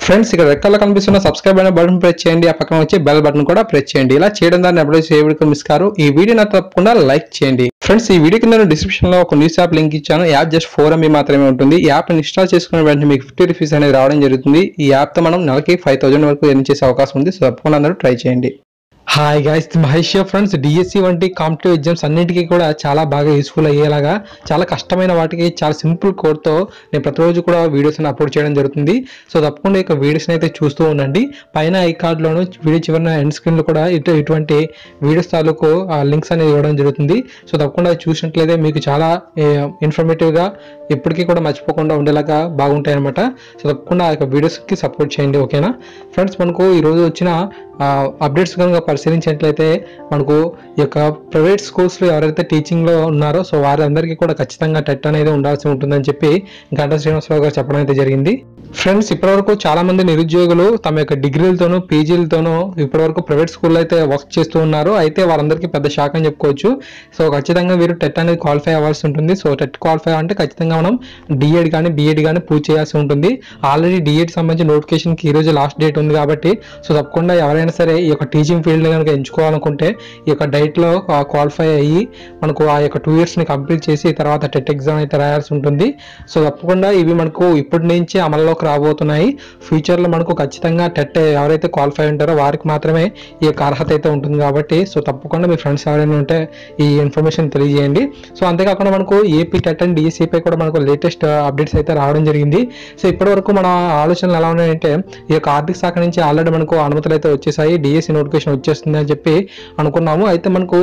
Friends ఇక్కడ red colour కనిపిస్తున్న subscribe అనే బటన్ ప్రెస్ చేయండి, ఆ పక్కన వచ్చే బెల్ బటన్ కూడా ప్రెస్ చేయండి. ఇలా చేయడం ద్వారా ఎప్పుడైతే ఏ వీడియో మిస్ కారు. ఈ వీడియోని తప్పకుండా లైక్ చేయండి. ఫ్రెండ్స్ ఈ వీడియో కింద డిస్క్రిప్షన్ లో ఒక న్యూస్ యాప్ లింక్ ఇచ్చాను. యాప్ జస్ట్ 4 MB మాత్రమే ఉంటుంది. ఈ యాప్ ఇన్స్టాల్ చేసుకున్న వెంటనే మీకు 50 రూపీస్ అనేది రావడం జరుగుతుంది. ఈ యాప్ తో మనం నెలకి 5000 వరకు ఎర్న్ చేసే అవకాశం ఉంది. సో తప్పకుండా అందరూ ట్రై చేయండి. Hi guys, Mahesh friends. DSC వంటి కాంపిటేటివ్ ఎగ్జామ్స్ అన్నింటికీ కూడా చాలా బాగా యూస్ఫుల్ అయ్యేలాగా చాలా కష్టమైన వాటికి చాలా సింపుల్ కోడ్తో నేను ప్రతిరోజు కూడా వీడియోస్ని అప్లోడ్ చేయడం జరుగుతుంది. సో తప్పకుండా ఇక వీడియోస్ని అయితే చూస్తూ ఉండండి. పైన ఐ కార్డ్లోను వీడియో చివరిన ఎండ్ స్క్రీన్లో కూడా ఇటువంటి వీడియోస్ తాలూకు లింక్స్ అనేది ఇవ్వడం జరుగుతుంది. సో తప్పకుండా చూసినట్లయితే మీకు చాలా ఇన్ఫర్మేటివ్గా ఎప్పటికీ కూడా మర్చిపోకుండా ఉండేలాగా బాగుంటాయి అనమాట. సో తప్పకుండా ఆ యొక్క వీడియోస్కి సపోర్ట్ చేయండి, ఓకేనా ఫ్రెండ్స్. మనకు ఈరోజు వచ్చిన అప్డేట్స్ కనుక పరిశీలించినట్లయితే మనకు ఈ యొక్క ప్రైవేట్ స్కూల్స్లో ఎవరైతే టీచింగ్లో ఉన్నారో సో వారందరికీ కూడా ఖచ్చితంగా టెట్ అనేది ఉండాల్సి ఉంటుందని చెప్పి గంటా శ్రీనివాసరావు గారు చెప్పడం అయితే జరిగింది. ఫ్రెండ్స్ ఇప్పటివరకు చాలా మంది నిరుద్యోగులు తమ యొక్క డిగ్రీలతోనూ పీజీలతోనూ ఇప్పటివరకు ప్రైవేట్ స్కూల్లో అయితే వర్క్ చేస్తూ ఉన్నారు. అయితే వారందరికీ పెద్ద షాక్ అని చెప్పుకోవచ్చు. సో ఖచ్చితంగా వీరు టెట్ అనేది క్వాలిఫై అవ్వాల్సి ఉంటుంది. సో టెట్ క్వాలిఫై అంటే ఖచ్చితంగా మనం డిఎడ్ కానీ బిఎడ్ కానీ పూర్తి చేయాల్సి ఉంటుంది. ఆల్రెడీ డిఎడ్ సంబంధించిన నోటిఫికేషన్కి ఈరోజు లాస్ట్ డేట్ ఉంది కాబట్టి సో తప్పకుండా ఎవరైనా సరే ఈ యొక్క టీచింగ్ ఫీల్డ్ కనుక ఎంచుకోవాలనుకుంటే ఈ యొక్క డైట్లో క్వాలిఫై అయ్యి మనకు ఆ యొక్క 2 yearsని కంప్లీట్ చేసి తర్వాత టెట్ ఎగ్జామ్ అయితే రాయాల్సి ఉంటుంది. సో తప్పకుండా ఇవి మనకు ఇప్పటి నుంచి అమల్లోకి రాబోతున్నాయి. ఫ్యూచర్లో మనకు ఖచ్చితంగా టెట్ ఎవరైతే క్వాలిఫై ఉంటారో వారికి మాత్రమే ఈ యొక్క అర్హత అయితే ఉంటుంది కాబట్టి సో తప్పకుండా మీ ఫ్రెండ్స్ ఎవరైనా ఉంటే ఈ ఇన్ఫర్మేషన్ తెలియజేయండి. సో అంతేకాకుండా మనకు ఏపీ టెట్ అండ్ డిఎస్సిపై కూడా మనకు లేటెస్ట్ అప్డేట్స్ అయితే రావడం జరిగింది. సో ఇప్పటివరకు మన ఆలోచనలు ఎలా ఉన్నాయంటే ఈ యొక్క ఆర్థిక శాఖ నుంచి ఆల్రెడీ మనకు అనుమతులు అయితే వచ్చేసాయి, డిఎస్సి నోటిఫికేషన్ వచ్చేస్తుంది అని చెప్పి అనుకున్నాము. అయితే మనకు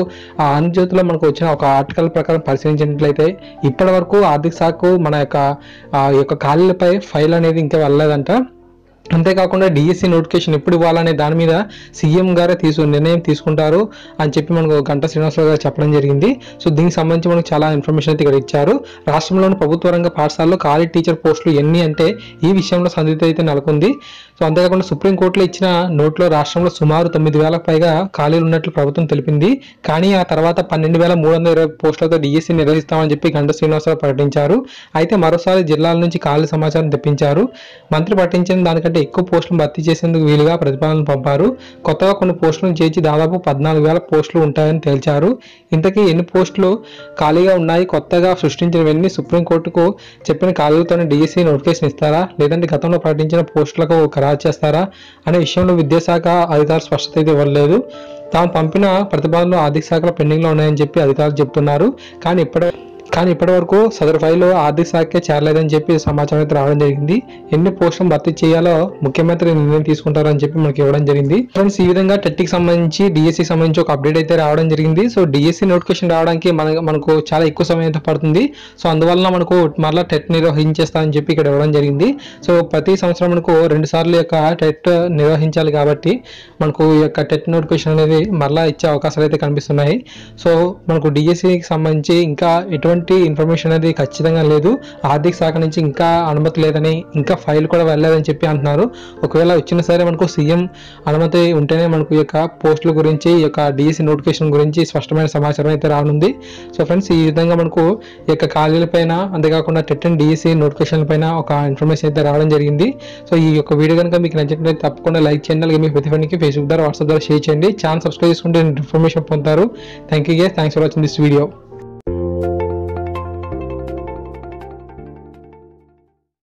ఆంధ్రజ్యోతిలో మనకు వచ్చిన ఒక ఆర్టికల్ ప్రకారం పరిశీలించినట్లయితే ఇప్పటి వరకు ఆర్థిక శాఖ మన యొక్క ఖాళీలపై ఫైల్ అనేది ఇంకా వెళ్ళలేదంట. అంతేకాకుండా డిఎస్సి నోటిఫికేషన్ ఎప్పుడు ఇవ్వాలనే దాని మీద సీఎం గారే నిర్ణయం తీసుకుంటారు అని చెప్పి మనకు గంటా శ్రీనివాసరావు గారు చెప్పడం జరిగింది. సో దీనికి సంబంధించి మనకు చాలా ఇన్ఫర్మేషన్ అయితే ఇక్కడ ఇచ్చారు. రాష్ట్రంలోని ప్రభుత్వ రంగ పాఠశాలలో ఖాళీ టీచర్ పోస్టులు ఎన్ని అంటే ఈ విషయంలో సందిగ్ధత అయితే నెలకొంది. సో అంతేకాకుండా సుప్రీంకోర్టులో ఇచ్చిన నోట్లో రాష్ట్రంలో సుమారు 9,000కు పైగా ఖాళీలు ఉన్నట్లు ప్రభుత్వం తెలిపింది. కానీ ఆ తర్వాత 12,320 పోస్టులతో డిఎస్సి నిర్వహిస్తామని చెప్పి గంటా శ్రీనివాసరావు ప్రకటించారు. అయితే మరోసారి జిల్లాల నుంచి ఖాళీ సమాచారం తెప్పించారు. మంత్రి ప్రకటించిన దానికంటే ఎక్కువ పోస్టులను భర్తీ చేసేందుకు వీలుగా ప్రతిపాదనలు పంపారు. కొత్తగా కొన్ని పోస్టులను చేర్చి దాదాపు 14,000 పోస్టులు ఉంటాయని తేల్చారు. ఇంతకీ ఎన్ని పోస్టులు ఖాళీగా ఉన్నాయి, కొత్తగా సృష్టించినవన్నీ సుప్రీంకోర్టుకు చెప్పిన ఖాళీలతోనే డిఎస్సి నోటిఫికేషన్ ఇస్తారా లేదంటే గతంలో ప్రకటించిన పోస్టులకు ఖరారు చేస్తారా అనే విషయంలో విద్యాశాఖ అధికారులు స్పష్టత అయితే ఇవ్వలేదు. తాము పంపిన ప్రతిపాదనలు ఆర్థిక శాఖలో పెండింగ్లో ఉన్నాయని చెప్పి అధికారులు చెబుతున్నారు. కానీ ఇప్పటి వరకు సదరు ఫైలు ఆర్థిక శాఖకే చేరలేదని చెప్పి సమాచారం అయితే రావడం జరిగింది. ఎన్ని పోస్టులను భర్తీ చేయాలో ముఖ్యమంత్రి నిర్ణయం తీసుకుంటారని చెప్పి మనకి ఇవ్వడం జరిగింది. ఫ్రెండ్స్ ఈ విధంగా టెట్కి సంబంధించి డిఎస్సి సంబంధించి ఒక అప్డేట్ అయితే రావడం జరిగింది. సో డిఎస్సి నోటిఫికేషన్ రావడానికి మనకు చాలా ఎక్కువ సమయం అయితే పడుతుంది. సో అందువల్ల మనకు మరలా టెట్ నిర్వహించేస్తామని చెప్పి ఇక్కడ ఇవ్వడం జరిగింది. సో ప్రతి సంవత్సరం మనకు 2 సార్లు యొక్క టెట్ నిర్వహించాలి కాబట్టి మనకు ఈ యొక్క టెట్ నోటిఫికేషన్ అనేది మరలా ఇచ్చే అవకాశాలు అయితే కనిపిస్తున్నాయి. సో మనకు డిఎస్సికి సంబంధించి ఇంకా ఎటువంటి ఇన్ఫర్మేషన్ అనేది ఖచ్చితంగా లేదు. ఆర్థిక శాఖ నుంచి ఇంకా అనుమతి లేదని, ఇంకా ఫైల్ కూడా వెళ్ళలేదని చెప్పి అంటున్నారు. ఒకవేళ వచ్చినా సరే మనకు సీఎం అనుమతి ఉంటేనే మనకు ఈ యొక్క పోస్టుల గురించి ఈ యొక్క డిఎస్సి నోటిఫికేషన్ గురించి స్పష్టమైన సమాచారం అయితే రానుంది. సో ఫ్రెండ్స్ ఈ విధంగా మనకు ఈ యొక్క ఖాళీల పైన అంతేకాకుండా టెట్ అండ్ డిఎస్సి నోటిఫికేషన్ పైన ఒక ఇన్ఫర్మేషన్ అయితే రావడం జరిగింది. సో ఈ యొక్క వీడియో కనుక మీకు నచ్చినట్లయితే తప్పకుండా లైక్ చేయండి. అలాగే మీ ప్రతి ఫ్రెండ్కి ఫేస్బుక్ ద్వారా వాట్సాప్ ద్వారా షేర్ చేయండి. ఛానల్ సబ్స్క్రైబ్ చేసుకుంటే ఇన్ఫర్మేషన్ పొందుతారు. Thank you guys, thanks for watching this video.